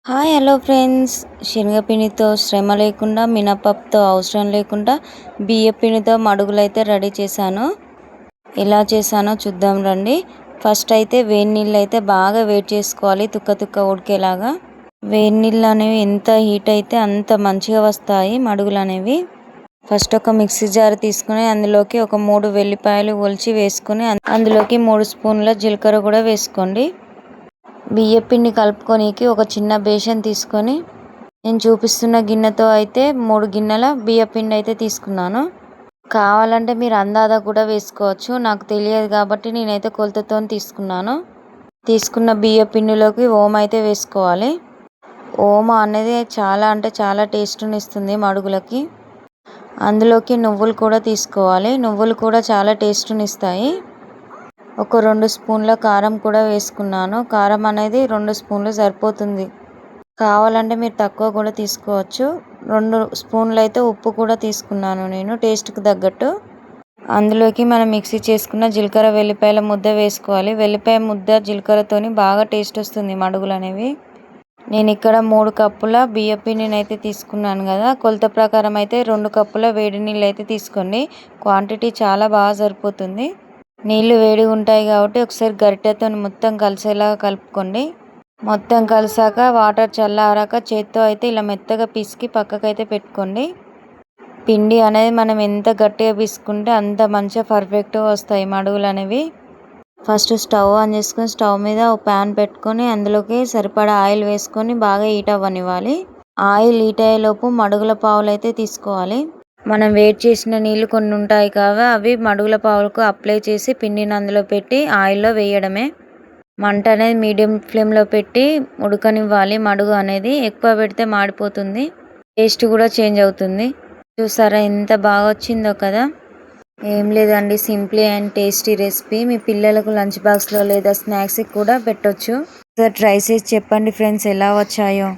Hi hello friends. శనగపిండితో శ్రమ లేకుండా, మినపప్పుతో అవసరం లేకుండా బియ్యపిండితో మడుగులైతే రెడీ చేశాను. ఎలా చేశానో చూద్దాం రండి. ఫస్ట్ అయితే వేడి నీళ్ళు అయితే బాగా వేడి చేసుకోవాలి, తుక్క తుక్క ఉడికేలాగా. వేడి నీళ్ళు అనేవి ఎంత హీట్ అయితే అంత మంచిగా వస్తాయి మడుగులు అనేవి. ఫస్ట్ ఒక మిక్సీ జార్ తీసుకుని అందులోకి ఒక 3 వెల్లిపాయలు ఒలిచి వేసుకుని అందులోకి 3 స్పూన్ల జీలకర్ర కూడా వేసుకోండి. బియ్యపిండి కలుపుకోనీకి ఒక చిన్న బేషన్ తీసుకొని నేను చూపిస్తున్న గిన్నెతో అయితే 3 గిన్నెల బియ్యపిండి అయితే తీసుకున్నాను. కావాలంటే మీరు అందాదా కూడా వేసుకోవచ్చు, నాకు తెలియదు కాబట్టి నేనైతే కొలతతో తీసుకున్నాను. తీసుకున్న బియ్యపిండిలోకి ఓమ అయితే వేసుకోవాలి. ఓమ అనేది చాలా అంటే చాలా టేస్ట్ని ఇస్తుంది మడుగులకి. అందులోకి నువ్వులు కూడా తీసుకోవాలి, నువ్వులు కూడా చాలా టేస్ట్ని ఇస్తాయి. ఒక 2 స్పూన్ల కారం కూడా వేసుకున్నాను. కారం అనేది 2 స్పూన్లు సరిపోతుంది, కావాలంటే మీరు తక్కువ కూడా తీసుకోవచ్చు. 2 స్పూన్లు అయితే ఉప్పు కూడా తీసుకున్నాను నేను టేస్ట్కి తగ్గట్టు. అందులోకి మనం మిక్సీ చేసుకున్న జీలకర్ర వెల్లిపాయల ముద్ద వేసుకోవాలి. వెల్లిపాయ ముద్ద జీలకర్రతోని బాగా టేస్ట్ వస్తుంది మడుగులు అనేవి. నేను ఇక్కడ 3 కప్పుల బియ్యపిండిని అయితే తీసుకున్నాను కదా, కొలత ప్రకారం అయితే 2 కప్పుల వేడి నీళ్ళు అయితే తీసుకోండి. క్వాంటిటీ చాలా బాగా సరిపోతుంది. నీళ్ళు వేడిగా ఉంటాయి కాబట్టి ఒకసారి గరిటెతో మొత్తం కలిసేలా కలుపుకోండి. మొత్తం కలిసాక వాటర్ చల్లారాక చేత్తో అయితే ఇలా మెత్తగా పిసికి పక్కకైతే పెట్టుకోండి. పిండి అనేది మనం ఎంత గట్టిగా పిసుకుంటే అంత మంచిగా పర్ఫెక్ట్గా వస్తాయి మడుగులు అనేవి. ఫస్ట్ స్టవ్ ఆన్ చేసుకొని స్టవ్ మీద ఒక ప్యాన్ పెట్టుకొని అందులోకి సరిపడా ఆయిల్ వేసుకొని బాగా హీట్ అవ్వనివ్వాలి. ఆయిల్ హీట్ అయ్యేలోపు మడుగుల పావులు అయితే తీసుకోవాలి. మనం వేడి చేసిన నీళ్ళు కొన్ని ఉంటాయి కదా, అవి మడుగుల పావులకు అప్లై చేసి పిండిని అందులో పెట్టి ఆయిల్లో వేయడమే. మంట అనేది మీడియం ఫ్లేమ్లో పెట్టి ఉడకనివ్వాలి. మడుగు అనేది ఎక్కువ పెడితే మాడిపోతుంది, టేస్ట్ కూడా చేంజ్ అవుతుంది. చూసారా ఎంత బాగా వచ్చిందో కదా. ఏం లేదండి, సింప్లీ అండ్ టేస్టీ రెసిపీ. మీ పిల్లలకు లంచ్ బాక్స్లో లేదా స్నాక్స్కి కూడా పెట్టొచ్చు. ట్రై చేసి చెప్పండి ఫ్రెండ్స్ ఎలా వచ్చాయో.